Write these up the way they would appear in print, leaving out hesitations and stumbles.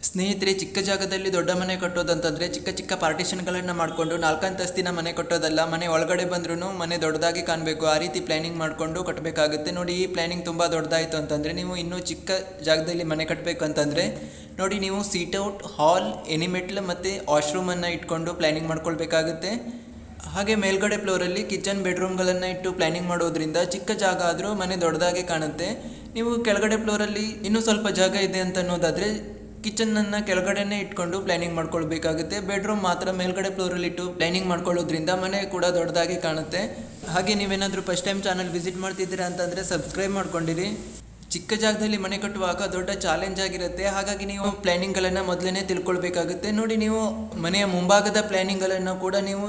ಸ್ನೇಹಿತರೆ, ಚಿಕ್ಕ ಜಾಗದಲ್ಲಿ ದೊಡ್ಡ ಮನೆ ಕಟ್ಟೋದಂತಂದರೆ ಚಿಕ್ಕ ಚಿಕ್ಕ ಪಾರ್ಟಿಷನ್ಗಳನ್ನು ಮಾಡಿಕೊಂಡು 4 ಅಂತಸ್ತಿನ ಮನೆ ಕಟ್ಟೋದಲ್ಲ. ಮನೆ ಒಳಗಡೆ ಬಂದ್ರೂ ಮನೆ ದೊಡ್ಡದಾಗಿ ಕಾಣಬೇಕು, ಆ ರೀತಿ ಪ್ಲ್ಯಾನಿಂಗ್ ಮಾಡಿಕೊಂಡು ಕಟ್ಟಬೇಕಾಗುತ್ತೆ. ನೋಡಿ, ಈ ಪ್ಲ್ಯಾನಿಂಗ್ ತುಂಬ ದೊಡ್ಡದಾಯಿತು ಅಂತಂದರೆ ನೀವು ಇನ್ನೂ ಚಿಕ್ಕ ಜಾಗದಲ್ಲಿ ಮನೆ ಕಟ್ಟಬೇಕು ಅಂತಂದರೆ ನೋಡಿ, ನೀವು ಸೀಟೌಟ್, ಹಾಲ್, ಎನಿಮೆಟ್ಲ್ ಮತ್ತು ವಾಶ್ರೂಮನ್ನು ಇಟ್ಕೊಂಡು ಪ್ಲ್ಯಾನಿಂಗ್ ಮಾಡ್ಕೊಳ್ಬೇಕಾಗುತ್ತೆ. ಹಾಗೆ ಮೇಲ್ಗಡೆ ಫ್ಲೋರಲ್ಲಿ ಕಿಚನ್, ಬೆಡ್ರೂಮ್ಗಳನ್ನು ಇಟ್ಟು ಪ್ಲ್ಯಾನಿಂಗ್ ಮಾಡೋದ್ರಿಂದ ಚಿಕ್ಕ ಜಾಗ ಆದರೂ ಮನೆ ದೊಡ್ಡದಾಗಿ ಕಾಣುತ್ತೆ. ನೀವು ಕೆಳಗಡೆ ಫ್ಲೋರಲ್ಲಿ ಇನ್ನೂ ಸ್ವಲ್ಪ ಜಾಗ ಇದೆ ಅಂತ ಅನ್ನೋದಾದರೆ ಕಿಚನನ್ನು ಕೆಳಗಡೆನೇ ಇಟ್ಕೊಂಡು ಪ್ಲ್ಯಾನಿಂಗ್ ಮಾಡ್ಕೊಳ್ಬೇಕಾಗುತ್ತೆ. ಬೆಡ್ರೂಮ್ ಮಾತ್ರ ಮೇಲ್ಗಡೆ ಫ್ಲೋರಲ್ಲಿ ಇಟ್ಟು ಪ್ಲ್ಯಾನಿಂಗ್ ಮಾಡ್ಕೊಳ್ಳೋದ್ರಿಂದ ಮನೆ ಕೂಡ ದೊಡ್ಡದಾಗಿ ಕಾಣುತ್ತೆ. ಹಾಗೆ ನೀವೇನಾದರೂ ಫಸ್ಟ್ ಟೈಮ್ ಚಾನಲ್ ವಿಸಿಟ್ ಮಾಡ್ತಿದ್ದೀರಾ ಅಂತಂದರೆ ಸಬ್ಸ್ಕ್ರೈಬ್ ಮಾಡ್ಕೊಂಡಿರಿ. ಚಿಕ್ಕ ಜಾಗದಲ್ಲಿ ಮನೆ ಕಟ್ಟುವಾಗ ದೊಡ್ಡ ಚಾಲೆಂಜ್ ಆಗಿರುತ್ತೆ, ಹಾಗಾಗಿ ನೀವು ಪ್ಲ್ಯಾನಿಂಗ್ಗಳನ್ನು ಮೊದಲೇ ತಿಳ್ಕೊಳ್ಬೇಕಾಗುತ್ತೆ. ನೋಡಿ, ನೀವು ಮನೆಯ ಮುಂಭಾಗದ ಪ್ಲ್ಯಾನಿಂಗ್ಗಳನ್ನು ಕೂಡ ನೀವು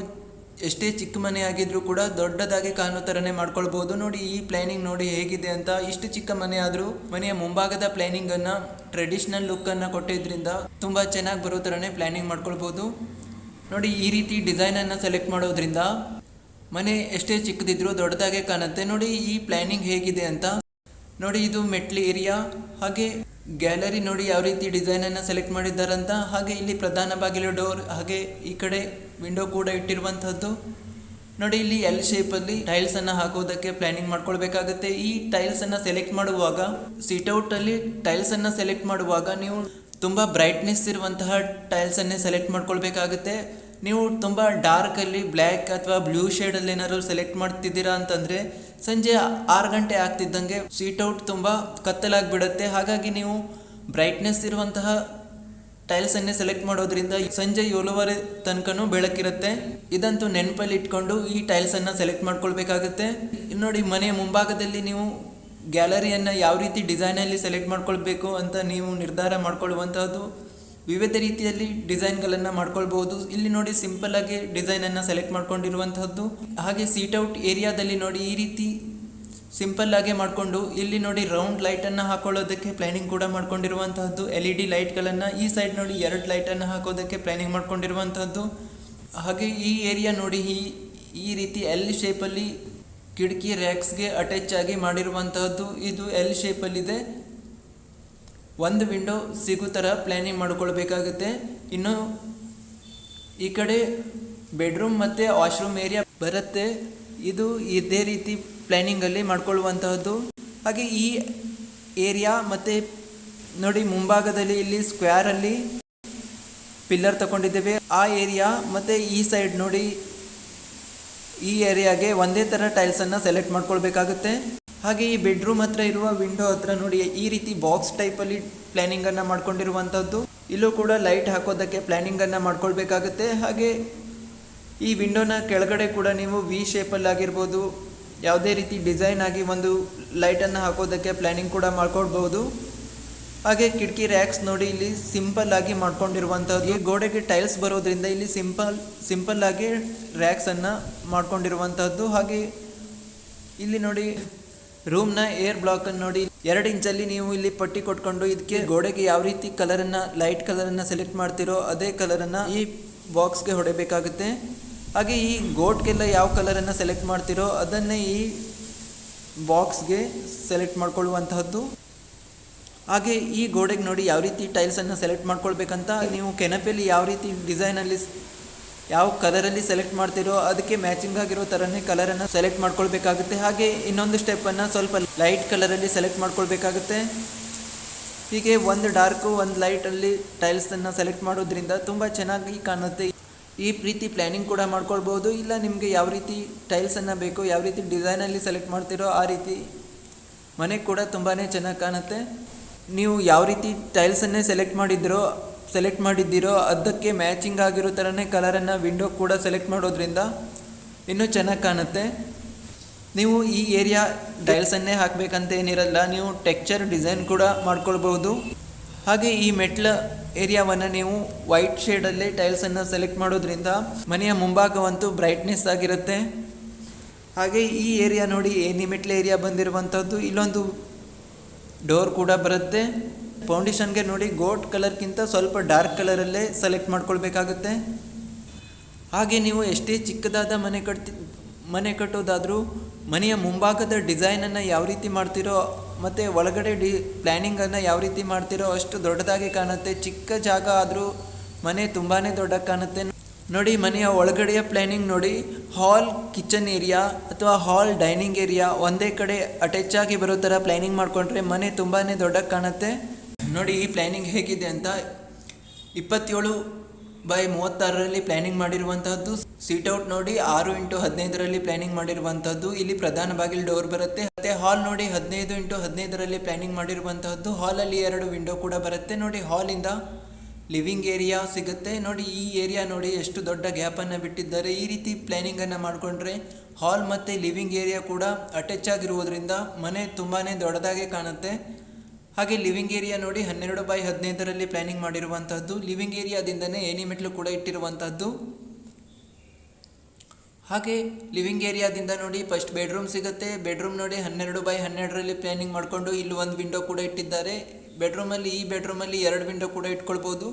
ಎಷ್ಟೇ ಚಿಕ್ಕ ಮನೆ ಆಗಿದ್ರೂ ಕೂಡ ದೊಡ್ಡದಾಗಿ ಕಾಣೋ ಥರನೇ ಮಾಡ್ಕೊಳ್ಬೋದು. ನೋಡಿ, ಈ ಪ್ಲ್ಯಾನಿಂಗ್ ನೋಡಿ ಹೇಗಿದೆ ಅಂತ. ಇಷ್ಟು ಚಿಕ್ಕ ಮನೆ ಆದರೂ ಮನೆಯ ಮುಂಭಾಗದ ಪ್ಲ್ಯಾನಿಂಗನ್ನು ಟ್ರೆಡಿಷ್ನಲ್ ಲುಕ್ಕನ್ನು ಕೊಟ್ಟಿದ್ದರಿಂದ ತುಂಬ ಚೆನ್ನಾಗಿ ಬರೋ ಥರನೇ ಪ್ಲ್ಯಾನಿಂಗ್ ಮಾಡ್ಕೊಳ್ಬೋದು. ನೋಡಿ, ಈ ರೀತಿ ಡಿಸೈನನ್ನು ಸೆಲೆಕ್ಟ್ ಮಾಡೋದ್ರಿಂದ ಮನೆ ಎಷ್ಟೇ ಚಿಕ್ಕದಿದ್ರೂ ದೊಡ್ಡದಾಗೆ ಕಾಣುತ್ತೆ. ನೋಡಿ, ಈ ಪ್ಲ್ಯಾನಿಂಗ್ ಹೇಗಿದೆ ಅಂತ. ನೋಡಿ, ಇದು ಮೆಟ್ಲು ಏರಿಯಾ, ಹಾಗೆ ಗ್ಯಾಲರಿ ನೋಡಿ ಯಾವ ರೀತಿ ಡಿಸೈನನ್ನು ಸೆಲೆಕ್ಟ್ ಮಾಡಿದ್ದಾರಂತ. ಹಾಗೆ ಇಲ್ಲಿ ಪ್ರಧಾನ ಬಾಗಿಲು ಡೋರ್, ಹಾಗೆ ಈ ಕಡೆ ವಿಂಡೋ ಕೂಡ ಇಟ್ಟಿರುವಂಥದ್ದು. ನೋಡಿ, ಇಲ್ಲಿ ಎಲ್ ಶೇಪಲ್ಲಿ ಟೈಲ್ಸನ್ನು ಹಾಕೋದಕ್ಕೆ ಪ್ಲ್ಯಾನಿಂಗ್ ಮಾಡ್ಕೊಳ್ಬೇಕಾಗುತ್ತೆ. ಈ ಟೈಲ್ಸನ್ನು ಸೆಲೆಕ್ಟ್ ಮಾಡುವಾಗ, ಸೀಟೌಟಲ್ಲಿ ಟೈಲ್ಸನ್ನು ಸೆಲೆಕ್ಟ್ ಮಾಡುವಾಗ ನೀವು ತುಂಬ ಬ್ರೈಟ್ನೆಸ್ ಇರುವಂತಹ ಟೈಲ್ಸನ್ನೇ ಸೆಲೆಕ್ಟ್ ಮಾಡ್ಕೊಳ್ಬೇಕಾಗುತ್ತೆ. ನೀವು ತುಂಬ ಡಾರ್ಕಲ್ಲಿ ಬ್ಲ್ಯಾಕ್ ಅಥವಾ ಬ್ಲೂ ಶೇಡಲ್ಲಿ ಏನಾದ್ರು ಸೆಲೆಕ್ಟ್ ಮಾಡ್ತಿದ್ದೀರಾ ಅಂತಂದರೆ ಸಂಜೆ 6 ಗಂಟೆ ಆಗ್ತಿದ್ದಂಗೆ ಸೀಟೌಟ್ ತುಂಬ ಕತ್ತಲಾಗಿಬಿಡುತ್ತೆ. ಹಾಗಾಗಿ ನೀವು ಬ್ರೈಟ್ನೆಸ್ ಇರುವಂತಹ ಟೈಲ್ಸನ್ನೇ ಸೆಲೆಕ್ಟ್ ಮಾಡೋದ್ರಿಂದ ಸಂಜೆ 7:30 ತನಕನೂ ಬೆಳಕಿರುತ್ತೆ. ಇದಂತೂ ನೆನಪಲ್ಲಿ ಇಟ್ಕೊಂಡು ಈ ಟೈಲ್ಸನ್ನು ಸೆಲೆಕ್ಟ್ ಮಾಡ್ಕೊಳ್ಬೇಕಾಗುತ್ತೆ. ನೋಡಿ, ಮನೆಯ ಮುಂಭಾಗದಲ್ಲಿ ನೀವು ಗ್ಯಾಲರಿಯನ್ನು ಯಾವ ರೀತಿ ಡಿಸೈನಲ್ಲಿ ಸೆಲೆಕ್ಟ್ ಮಾಡ್ಕೊಳ್ಬೇಕು ಅಂತ ನೀವು ನಿರ್ಧಾರ ಮಾಡ್ಕೊಳ್ಳುವಂಥದ್ದು. ವಿವಿಧ ರೀತಿಯಲ್ಲಿ ಡಿಸೈನ್ಗಳನ್ನು ಮಾಡ್ಕೊಳ್ಬೋದು. ಇಲ್ಲಿ ನೋಡಿ, ಸಿಂಪಲ್ಲಾಗಿ ಡಿಸೈನನ್ನು ಸೆಲೆಕ್ಟ್ ಮಾಡ್ಕೊಂಡಿರುವಂಥದ್ದು. ಹಾಗೆ ಸೀಟೌಟ್ ಏರಿಯಾದಲ್ಲಿ ನೋಡಿ ಈ ರೀತಿ ಸಿಂಪಲ್ಲಾಗೆ ಮಾಡಿಕೊಂಡು ಇಲ್ಲಿ ನೋಡಿ ರೌಂಡ್ ಲೈಟನ್ನು ಹಾಕೊಳ್ಳೋದಕ್ಕೆ ಪ್ಲ್ಯಾನಿಂಗ್ ಕೂಡ ಮಾಡ್ಕೊಂಡಿರುವಂಥದ್ದು. LED ಲೈಟ್ಗಳನ್ನು ಈ ಸೈಡ್ ನೋಡಿ 2 ಲೈಟನ್ನು ಹಾಕೋದಕ್ಕೆ ಪ್ಲ್ಯಾನಿಂಗ್ ಮಾಡ್ಕೊಂಡಿರುವಂಥದ್ದು. ಹಾಗೆ ಈ ಏರಿಯಾ ನೋಡಿ ಈ ರೀತಿ ಎಲ್ ಶೇಪಲ್ಲಿ ಕಿಟಕಿ ರ್ಯಾಕ್ಸ್ಗೆ ಅಟ್ಯಾಚ್ ಆಗಿ ಮಾಡಿರುವಂತಹದ್ದು. ಇದು ಎಲ್ ಶೇಪಲ್ಲಿದೆ. ಒಂದು ವಿಂಡೋ ಸಿಗೋ ಥರ ಪ್ಲ್ಯಾನಿಂಗ್ ಮಾಡ್ಕೊಳ್ಬೇಕಾಗುತ್ತೆ. ಇನ್ನು ಈ ಕಡೆ ಬೆಡ್ರೂಮ್ ಮತ್ತು ವಾಶ್ರೂಮ್ ಏರಿಯಾ ಬರುತ್ತೆ. ಇದು ಇದೇ ರೀತಿ ಪ್ಲ್ಯಾನಿಂಗಲ್ಲಿ ಮಾಡ್ಕೊಳ್ಳುವಂತಹದ್ದು. ಹಾಗೆ ಈ ಏರಿಯಾ ಮತ್ತು ನೋಡಿ ಮುಂಭಾಗದಲ್ಲಿ ಇಲ್ಲಿ ಸ್ಕ್ವೇರಲ್ಲಿ ಪಿಲ್ಲರ್ ತಗೊಂಡಿದ್ದೇವೆ. ಆ ಏರಿಯಾ ಮತ್ತು ಈ ಸೈಡ್ ನೋಡಿ ಈ ಏರಿಯಾಗೆ ಒಂದೇ ಥರ ಟೈಲ್ಸನ್ನು ಸೆಲೆಕ್ಟ್ ಮಾಡ್ಕೊಳ್ಬೇಕಾಗುತ್ತೆ. ಹಾಗೆ ಈ ಬೆಡ್ರೂಮ್ ಹತ್ರ ಇರುವ ವಿಂಡೋ ಹತ್ರ ನೋಡಿ ಈ ರೀತಿ ಬಾಕ್ಸ್ ಟೈಪಲ್ಲಿ ಪ್ಲ್ಯಾನಿಂಗನ್ನು ಮಾಡ್ಕೊಂಡಿರುವಂಥದ್ದು. ಇಲ್ಲೂ ಕೂಡ ಲೈಟ್ ಹಾಕೋದಕ್ಕೆ ಪ್ಲ್ಯಾನಿಂಗನ್ನು ಮಾಡ್ಕೊಳ್ಬೇಕಾಗುತ್ತೆ. ಹಾಗೆ ಈ ವಿಂಡೋನ ಕೆಳಗಡೆ ಕೂಡ ನೀವು ವಿ ಶೇಪಲ್ಲಿ ಆಗಿರ್ಬೋದು, ಯಾವುದೇ ರೀತಿ ಡಿಸೈನ್ ಆಗಿ ಒಂದು ಲೈಟನ್ನು ಹಾಕೋದಕ್ಕೆ ಪ್ಲ್ಯಾನಿಂಗ್ ಕೂಡ ಮಾಡ್ಕೊಳ್ಬೋದು. ಹಾಗೆ ಕಿಟಕಿ ರ್ಯಾಕ್ಸ್ ನೋಡಿ ಇಲ್ಲಿ ಸಿಂಪಲ್ ಆಗಿ ಮಾಡ್ಕೊಂಡಿರುವಂಥದ್ದು. ಈ ಗೋಡೆಗೆ ಟೈಲ್ಸ್ ಬರೋದ್ರಿಂದ ಇಲ್ಲಿ ಸಿಂಪಲ್ ಆಗಿ ರ್ಯಾಕ್ಸನ್ನು ಮಾಡ್ಕೊಂಡಿರುವಂಥದ್ದು. ಹಾಗೆ ಇಲ್ಲಿ ನೋಡಿ ರೂಮ್ನ ಏರ್ ಬ್ಲಾಕನ್ನು ನೋಡಿ 2 ಇಂಚಲ್ಲಿ ನೀವು ಇಲ್ಲಿ ಪಟ್ಟಿ ಕೊಟ್ಕೊಂಡು ಇದಕ್ಕೆ ಗೋಡೆಗೆ ಯಾವ ರೀತಿ ಕಲರನ್ನು ಲೈಟ್ ಕಲರನ್ನು ಸೆಲೆಕ್ಟ್ ಮಾಡ್ತಿರೋ ಅದೇ ಕಲರನ್ನು ಈ ಬಾಕ್ಸ್ಗೆ ಹೊಡೆಯಬೇಕಾಗುತ್ತೆ. ಹಾಗೆ ಈ ಗೋಟ್ಗೆಲ್ಲ ಯಾವ ಕಲರನ್ನು ಸೆಲೆಕ್ಟ್ ಮಾಡ್ತಿರೋ ಅದನ್ನೇ ಈ ಬಾಕ್ಸ್ಗೆ ಸೆಲೆಕ್ಟ್ ಮಾಡ್ಕೊಳ್ಳುವಂತಹದ್ದು. ಹಾಗೆ ಈ ಗೋಡೆಗೆ ನೋಡಿ ಯಾವ ರೀತಿ ಟೈಲ್ಸನ್ನು ಸೆಲೆಕ್ಟ್ ಮಾಡ್ಕೊಳ್ಬೇಕಂತ. ನೀವು ಕೆನಪೆಯಲ್ಲಿ ಯಾವ ರೀತಿ ಡಿಸೈನಲ್ಲಿ ಯಾವ ಕಲರಲ್ಲಿ ಸೆಲೆಕ್ಟ್ ಮಾಡ್ತಿರೋ ಅದಕ್ಕೆ ಮ್ಯಾಚಿಂಗ್ ಆಗಿರೋ ಥರನೇ ಕಲರನ್ನು ಸೆಲೆಕ್ಟ್ ಮಾಡ್ಕೊಳ್ಬೇಕಾಗುತ್ತೆ. ಹಾಗೆ ಇನ್ನೊಂದು ಸ್ಟೆಪ್ಪನ್ನು ಸ್ವಲ್ಪ ಲೈಟ್ ಕಲರಲ್ಲಿ ಸೆಲೆಕ್ಟ್ ಮಾಡ್ಕೊಳ್ಬೇಕಾಗುತ್ತೆ. ಹೀಗೆ ಒಂದು ಡಾರ್ಕು ಒಂದು ಲೈಟಲ್ಲಿ ಟೈಲ್ಸನ್ನು ಸೆಲೆಕ್ಟ್ ಮಾಡೋದ್ರಿಂದ ತುಂಬ ಚೆನ್ನಾಗಿ ಕಾಣುತ್ತೆ. ಈ ರೀತಿ ಪ್ಲ್ಯಾನಿಂಗ್ ಕೂಡ ಮಾಡ್ಕೊಳ್ಬೋದು. ಇಲ್ಲ ನಿಮಗೆ ಯಾವ ರೀತಿ ಟೈಲ್ಸನ್ನು ಬೇಕೋ, ಯಾವ ರೀತಿ ಡಿಸೈನಲ್ಲಿ ಸೆಲೆಕ್ಟ್ ಮಾಡ್ತಿರೋ ಆ ರೀತಿ ಮನೆ ಕೂಡ ತುಂಬಾ ಚೆನ್ನಾಗಿ ಕಾಣುತ್ತೆ. ನೀವು ಯಾವ ರೀತಿ ಟೈಲ್ಸನ್ನೇ ಸೆಲೆಕ್ಟ್ ಮಾಡಿದ್ದೀರೋ ಅದಕ್ಕೆ ಮ್ಯಾಚಿಂಗ್ ಆಗಿರೋ ಥರನೇ ಕಲರನ್ನು ವಿಂಡೋ ಕೂಡ ಸೆಲೆಕ್ಟ್ ಮಾಡೋದ್ರಿಂದ ಇನ್ನೂ ಚೆನ್ನಾಗಿ ಕಾಣುತ್ತೆ. ನೀವು ಈ ಏರಿಯಾ ಟೈಲ್ಸನ್ನೇ ಹಾಕಬೇಕಂತ ಏನಿರಲ್ಲ, ನೀವು ಟೆಕ್ಸ್ಚರ್ ಡಿಸೈನ್ ಕೂಡ ಮಾಡ್ಕೊಳ್ಬೋದು. ಹಾಗೆ ಈ ಮೆಟ್ಲ ಏರಿಯಾವನ್ನು ನೀವು ವೈಟ್ ಶೇಡಲ್ಲೇ ಟೈಲ್ಸನ್ನು ಸೆಲೆಕ್ಟ್ ಮಾಡೋದ್ರಿಂದ ಮನೆಯ ಮುಂಭಾಗವಂತೂ ಬ್ರೈಟ್ನೆಸ್ ಆಗಿರುತ್ತೆ. ಹಾಗೆ ಈ ಏರಿಯಾ ನೋಡಿ ಮೆಟ್ಲ ಏರಿಯಾ ಬಂದಿರುವಂಥದ್ದು. ಇಲ್ಲೊಂದು ಡೋರ್ ಕೂಡ ಬರುತ್ತೆ. ಫೌಂಡೇಶನ್ಗೆ ನೋಡಿ ಗೋಲ್ಡ್ ಕಲರ್ಗಿಂತ ಸ್ವಲ್ಪ ಡಾರ್ಕ್ ಕಲರಲ್ಲೇ ಸೆಲೆಕ್ಟ್ ಮಾಡ್ಕೊಳ್ಬೇಕಾಗುತ್ತೆ. ಹಾಗೆ ನೀವು ಎಷ್ಟೇ ಚಿಕ್ಕದಾದ ಮನೆ ಕಟ್ಟೋದಾದರೂ ಮನೆಯ ಮುಂಭಾಗದ ಡಿಸೈನನ್ನು ಯಾವ ರೀತಿ ಮಾಡ್ತಿರೋ ಮತ್ತು ಒಳಗಡೆ ಪ್ಲ್ಯಾನಿಂಗನ್ನು ಯಾವ ರೀತಿ ಮಾಡ್ತಿರೋ ಅಷ್ಟು ದೊಡ್ಡದಾಗಿ ಕಾಣುತ್ತೆ. ಚಿಕ್ಕ ಜಾಗ ಆದರೂ ಮನೆ ತುಂಬಾ ದೊಡ್ಡದಾಗಿ ಕಾಣುತ್ತೆ. ನೋಡಿ ಮನೆಯ ಒಳಗಡೆಯ ಪ್ಲ್ಯಾನಿಂಗ್ ನೋಡಿ, ಹಾಲ್ ಕಿಚನ್ ಏರಿಯಾ ಅಥವಾ ಹಾಲ್ ಡೈನಿಂಗ್ ಏರಿಯಾ ಒಂದೇ ಕಡೆ ಅಟ್ಯಾಚ್ ಆಗಿ ಬರೋ ಥರ ಪ್ಲ್ಯಾನಿಂಗ್ ಮಾಡಿಕೊಂಡ್ರೆ ಮನೆ ತುಂಬಾ ದೊಡ್ಡದಾಗಿ ಕಾಣುತ್ತೆ. ನೋಡಿ ಈ ಪ್ಲ್ಯಾನಿಂಗ್ ಹೇಗಿದೆ ಅಂತ, 27x36ರಲ್ಲಿ ಪ್ಲ್ಯಾನಿಂಗ್ ಮಾಡಿರುವಂತಹದ್ದು. ಸೀಟ್ಔಟ್ ನೋಡಿ 6x15ರಲ್ಲಿ ಪ್ಲ್ಯಾನಿಂಗ್ ಮಾಡಿರುವಂಥದ್ದು. ಇಲ್ಲಿ ಪ್ರಧಾನ ಬಾಗಿಲು ಡೋರ್ ಬರುತ್ತೆ. ಮತ್ತು ಹಾಲ್ ನೋಡಿ 15x15ರಲ್ಲಿ ಪ್ಲ್ಯಾನಿಂಗ್ ಮಾಡಿರುವಂತಹದ್ದು. ಹಾಲಲ್ಲಿ 2 ವಿಂಡೋ ಕೂಡ ಬರುತ್ತೆ. ನೋಡಿ ಹಾಲಿಂದ ಲಿವಿಂಗ್ ಏರಿಯಾ ಸಿಗುತ್ತೆ. ನೋಡಿ ಈ ಏರಿಯಾ ನೋಡಿ ಎಷ್ಟು ದೊಡ್ಡ ಗ್ಯಾಪನ್ನು ಬಿಟ್ಟಿದ್ದಾರೆ. ಈ ರೀತಿ ಪ್ಲ್ಯಾನಿಂಗನ್ನು ಮಾಡಿಕೊಂಡ್ರೆ ಹಾಲ್ ಮತ್ತು ಲಿವಿಂಗ್ ಏರಿಯಾ ಕೂಡ ಅಟ್ಯಾಚ್ ಆಗಿರುವುದರಿಂದ ಮನೆ ತುಂಬಾ ದೊಡ್ಡದಾಗಿ ಕಾಣುತ್ತೆ. ಹಾಗೆ ಲಿವಿಂಗ್ ಏರಿಯಾ ನೋಡಿ 12x15ರಲ್ಲಿ ಪ್ಲ್ಯಾನಿಂಗ್ ಮಾಡಿರುವಂಥದ್ದು. ಲಿವಿಂಗ್ ಏರಿಯಾದಿಂದನೇ ಏಣಿ ಮೆಟ್ಲು ಕೂಡ ಇಟ್ಟಿರುವಂಥದ್ದು. ಹಾಗೆ ಲಿವಿಂಗ್ ಏರಿಯಾದಿಂದ ನೋಡಿ ಫಸ್ಟ್ ಬೆಡ್ರೂಮ್ ಸಿಗುತ್ತೆ. ಬೆಡ್ರೂಮ್ ನೋಡಿ 12x12ರಲ್ಲಿ ಪ್ಲ್ಯಾನಿಂಗ್ ಮಾಡಿಕೊಂಡು ಇಲ್ಲಿ ಒಂದು ವಿಂಡೋ ಕೂಡ ಇಟ್ಟಿದ್ದಾರೆ. ಈ ಬೆಡ್ರೂಮಲ್ಲಿ 2 ವಿಂಡೋ ಕೂಡ ಇಟ್ಕೊಳ್ಬೋದು.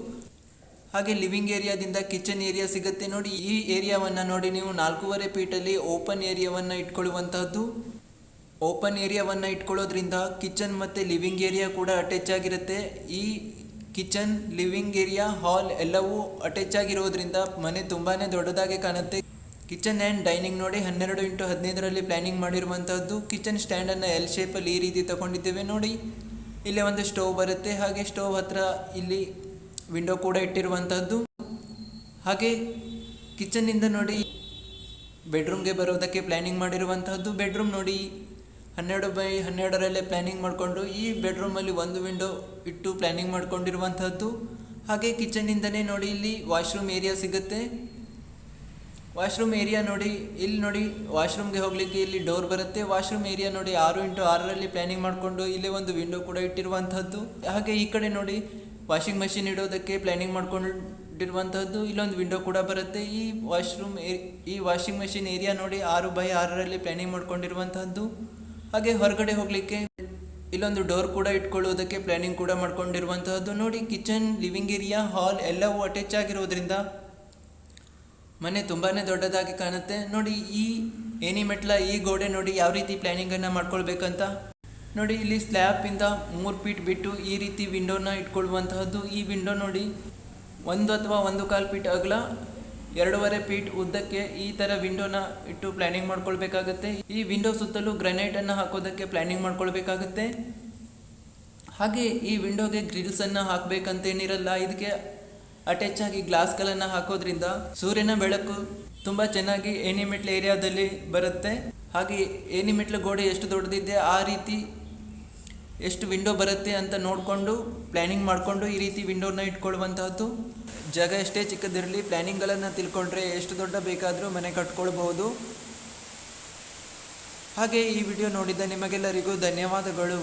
ಹಾಗೆ ಲಿವಿಂಗ್ ಏರಿಯಾದಿಂದ ಕಿಚನ್ ಏರಿಯಾ ಸಿಗುತ್ತೆ. ನೋಡಿ ಈ ಏರಿಯಾವನ್ನು ನೋಡಿ ನೀವು 4.5 ಫೀಟಲ್ಲಿ ಓಪನ್ ಏರಿಯಾವನ್ನು ಇಟ್ಕೊಳ್ಳುವಂತಹದ್ದು. ಓಪನ್ ಏರಿಯಾವನ್ನು ಇಟ್ಕೊಳ್ಳೋದ್ರಿಂದ ಕಿಚನ್ ಮತ್ತು ಲಿವಿಂಗ್ ಏರಿಯಾ ಕೂಡ ಅಟ್ಯಾಚ್ ಆಗಿರುತ್ತೆ. ಈ ಕಿಚನ್, ಲಿವಿಂಗ್ ಏರಿಯಾ, ಹಾಲ್ ಎಲ್ಲವೂ ಅಟ್ಯಾಚ್ ಆಗಿರೋದ್ರಿಂದ ಮನೆ ತುಂಬಾ ದೊಡ್ಡದಾಗಿ ಕಾಣುತ್ತೆ. ಕಿಚನ್ ಆ್ಯಂಡ್ ಡೈನಿಂಗ್ ನೋಡಿ 12x15ರಲ್ಲಿ ಪ್ಲ್ಯಾನಿಂಗ್ ಮಾಡಿರುವಂಥದ್ದು. ಕಿಚನ್ ಸ್ಟ್ಯಾಂಡನ್ನು ಎಲ್ ಶೇಪಲ್ಲಿ ಈ ರೀತಿ ತಗೊಂಡಿದ್ದೇವೆ. ನೋಡಿ ಇಲ್ಲೇ ಒಂದು ಸ್ಟೋವ್ ಬರುತ್ತೆ. ಹಾಗೆ ಸ್ಟೋವ್ ಹತ್ರ ಇಲ್ಲಿ ವಿಂಡೋ ಕೂಡ ಇಟ್ಟಿರುವಂಥದ್ದು. ಹಾಗೆ ಕಿಚನ್ನಿಂದ ನೋಡಿ ಬೆಡ್ರೂಮ್ಗೆ ಬರೋದಕ್ಕೆ ಪ್ಲ್ಯಾನಿಂಗ್ ಮಾಡಿರುವಂಥದ್ದು. ಬೆಡ್ರೂಮ್ ನೋಡಿ 12x12ರಲ್ಲೇ ಪ್ಲ್ಯಾನಿಂಗ್ ಮಾಡಿಕೊಂಡು ಈ ಬೆಡ್ರೂಮಲ್ಲಿ ಒಂದು ವಿಂಡೋ ಇಟ್ಟು ಪ್ಲ್ಯಾನಿಂಗ್ ಮಾಡ್ಕೊಂಡಿರುವಂಥದ್ದು. ಹಾಗೆ ಕಿಚನ್ನಿಂದನೇ ನೋಡಿ ಇಲ್ಲಿ ವಾಶ್ರೂಮ್ ಏರಿಯಾ ಸಿಗುತ್ತೆ. ವಾಶ್ರೂಮ್ ಏರಿಯಾ ನೋಡಿ, ಇಲ್ಲಿ ನೋಡಿ ವಾಶ್ರೂಮ್ಗೆ ಹೋಗಲಿಕ್ಕೆ ಇಲ್ಲಿ ಡೋರ್ ಬರುತ್ತೆ. ವಾಶ್ರೂಮ್ ಏರಿಯಾ ನೋಡಿ 6x6ರಲ್ಲಿ ಪ್ಲ್ಯಾನಿಂಗ್ ಮಾಡಿಕೊಂಡು ಇಲ್ಲಿ ಒಂದು ವಿಂಡೋ ಕೂಡ ಇಟ್ಟಿರುವಂಥದ್ದು. ಹಾಗೆ ಈ ಕಡೆ ನೋಡಿ ವಾಷಿಂಗ್ ಮಷಿನ್ ಇಡೋದಕ್ಕೆ ಪ್ಲ್ಯಾನಿಂಗ್ ಮಾಡ್ಕೊಂಡಿರುವಂಥದ್ದು. ಇಲ್ಲೊಂದು ವಿಂಡೋ ಕೂಡ ಬರುತ್ತೆ. ಈ ವಾಷಿಂಗ್ ಮಷಿನ್ ಏರಿಯಾ ನೋಡಿ 6x6ರಲ್ಲಿ ಪ್ಲ್ಯಾನಿಂಗ್ ಮಾಡ್ಕೊಂಡಿರುವಂಥದ್ದು. ಹಾಗೆ ಹೊರಗಡೆ ಹೋಗಲಿಕ್ಕೆ ಇಲ್ಲೊಂದು ಡೋರ್ ಕೂಡ ಇಟ್ಕೊಳ್ಳೋದಕ್ಕೆ ಪ್ಲ್ಯಾನಿಂಗ್ ಕೂಡ ಮಾಡ್ಕೊಂಡಿರುವಂತಹದ್ದು. ನೋಡಿ ಕಿಚನ್, ಲಿವಿಂಗ್ ಏರಿಯಾ, ಹಾಲ್ ಎಲ್ಲವೂ ಅಟ್ಯಾಚ್ ಆಗಿರೋದ್ರಿಂದ ಮನೆ ತುಂಬಾ ದೊಡ್ಡದಾಗಿ ಕಾಣುತ್ತೆ. ನೋಡಿ ಈ ಏಣಿ ಮೆಟ್ಲ ಈ ಗೋಡೆ ನೋಡಿ ಯಾವ ರೀತಿ ಪ್ಲ್ಯಾನಿಂಗನ್ನು ಮಾಡ್ಕೊಳ್ಬೇಕಂತ. ನೋಡಿ ಇಲ್ಲಿ ಸ್ಲ್ಯಾಪಿಂದ 3 ಫೀಟ್ ಬಿಟ್ಟು ಈ ರೀತಿ ವಿಂಡೋನ ಇಟ್ಕೊಳ್ಳುವಂತಹದ್ದು. ಈ ವಿಂಡೋ ನೋಡಿ 1 ಅಥವಾ 1.25 ಫೀಟ್ ಅಗಲ, 2.5 ಫೀಟ್ ಉದ್ದಕ್ಕೆ ಈ ಥರ ವಿಂಡೋನ ಇಟ್ಟು ಪ್ಲ್ಯಾನಿಂಗ್ ಮಾಡ್ಕೊಳ್ಬೇಕಾಗತ್ತೆ. ಈ ವಿಂಡೋ ಸುತ್ತಲೂ ಗ್ರಾನೈಟನ್ನು ಹಾಕೋದಕ್ಕೆ ಪ್ಲ್ಯಾನಿಂಗ್ ಮಾಡ್ಕೊಳ್ಬೇಕಾಗುತ್ತೆ. ಹಾಗೆ ಈ ವಿಂಡೋಗೆ ಗ್ರಿಲ್ಸನ್ನು ಹಾಕಬೇಕಂತೇನಿರಲ್ಲ. ಇದಕ್ಕೆ ಅಟ್ಯಾಚ್ ಆಗಿ ಗ್ಲಾಸ್ಗಳನ್ನು ಹಾಕೋದ್ರಿಂದ ಸೂರ್ಯನ ಬೆಳಕು ತುಂಬ ಚೆನ್ನಾಗಿ ಏಣಿ ಮೆಟ್ಲು ಏರಿಯಾದಲ್ಲಿ ಬರುತ್ತೆ. ಹಾಗೆ ಏಣಿ ಮೆಟ್ಲು ಗೋಡೆ ಎಷ್ಟು ದೊಡ್ಡದಿದೆ ಆ ರೀತಿ ಎಷ್ಟು ವಿಂಡೋ ಬರುತ್ತೆ ಅಂತ ನೋಡಿಕೊಂಡು ಪ್ಲ್ಯಾನಿಂಗ್ ಮಾಡಿಕೊಂಡು ಈ ರೀತಿ ವಿಂಡೋನ ಇಟ್ಕೊಳ್ಳುವಂತಹದ್ದು. ಜಾಗ ಎಷ್ಟೇ ಚಿಕ್ಕದಿರಲಿ ಪ್ಲ್ಯಾನಿಂಗ್ಗಳನ್ನು ತಿಳ್ಕೊಂಡ್ರೆ ಎಷ್ಟು ದೊಡ್ಡ ಬೇಕಾದರೂ ಮನೆ ಕಟ್ಕೊಳ್ಬಹುದು. ಹಾಗೆ ಈ ವಿಡಿಯೋ ನೋಡಿದ ನಿಮಗೆಲ್ಲರಿಗೂ ಧನ್ಯವಾದಗಳು.